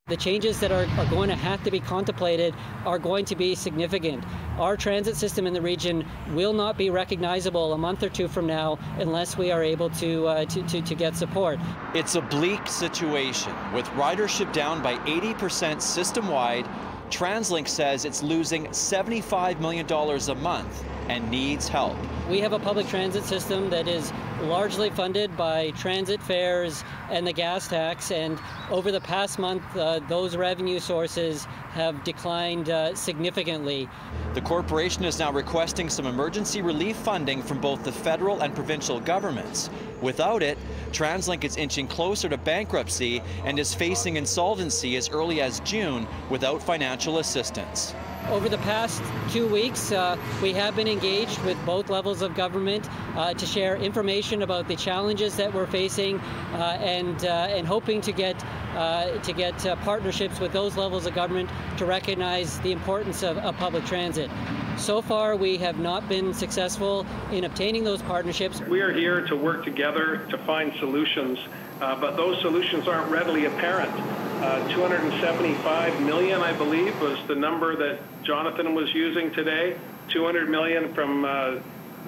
The changes that are going to have to be contemplated are going to be significant. Our transit system in the region will not be recognizable a month or two from now unless we are able to get support. It's a bleak situation. With ridership down by 80% system-wide, TransLink says it's losing $75 million a month and needs help. We have a public transit system that is largely funded by transit fares and the gas tax, and over the past month those revenue sources have declined significantly. The corporation is now requesting some emergency relief funding from both the federal and provincial governments. Without it, TransLink is inching closer to bankruptcy and is facing insolvency as early as June without financial assistance. Over the past 2 weeks, we have been engaged with both levels of government to share information about the challenges that we're facing and hoping to get partnerships with those levels of government to recognize the importance of public transit. So far, we have not been successful in obtaining those partnerships. We are here to work together to find solutions, but those solutions aren't readily apparent. 275 million, I believe, was the number that Jonathan was using today. 200 million from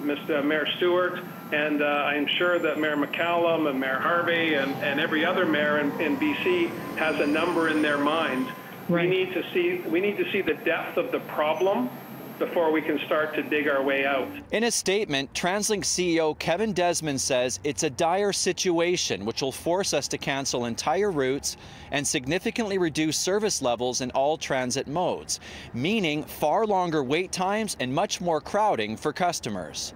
Mr. Mayor Stewart, and I'm sure that Mayor McCallum and Mayor Harvey and every other mayor in BC has a number in their mind. Right. We need to see the depth of the problem before we can start to dig our way out. In a statement, TransLink CEO Kevin Desmond says it's a dire situation which will force us to cancel entire routes and significantly reduce service levels in all transit modes, meaning far longer wait times and much more crowding for customers.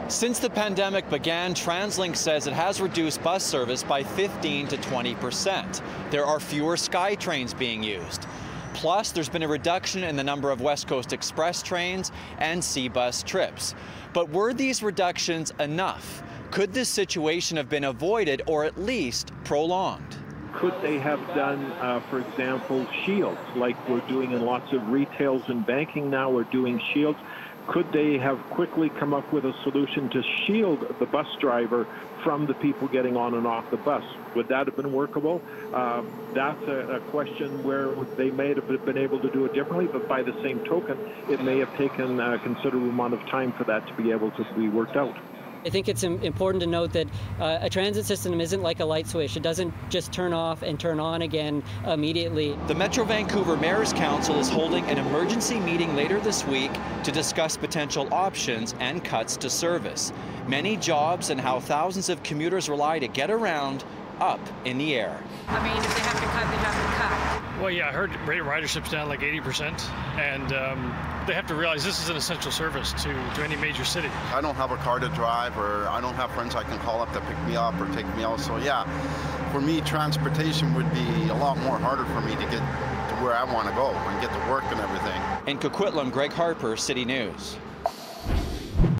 Since the pandemic began, TransLink says it has reduced bus service by 15 to 20%. There are fewer SkyTrains being used. Plus, there's been a reduction in the number of West Coast Express trains and C-bus trips. But were these reductions enough? Could this situation have been avoided or at least prolonged? Could they have done, for example, shields, like we're doing in lots of retails and banking now, we're doing shields. Could they have quickly come up with a solution to shield the bus driver from the people getting on and off the bus? Would that have been workable? That's a question where they may have been able to do it differently, but by the same token, it may have taken a considerable amount of time for that to be able to be worked out. I think it's important to note that a transit system isn't like a light switch. It doesn't just turn off and turn on again immediately. The Metro Vancouver Mayor's Council is holding an emergency meeting later this week to discuss potential options and cuts to service. Many jobs and how thousands of commuters rely to get around up in the air. I mean, if they have to cut, they have to cut. Well, yeah, I heard ridership's down like 80%, and they have to realize this is an essential service to any major city. I don't have a car to drive, or I don't have friends I can call up to pick me up or take me out, so yeah, for me, transportation would be a lot more harder for me to get to where I want to go and get to work and everything. In Coquitlam, Greg Harper, City News.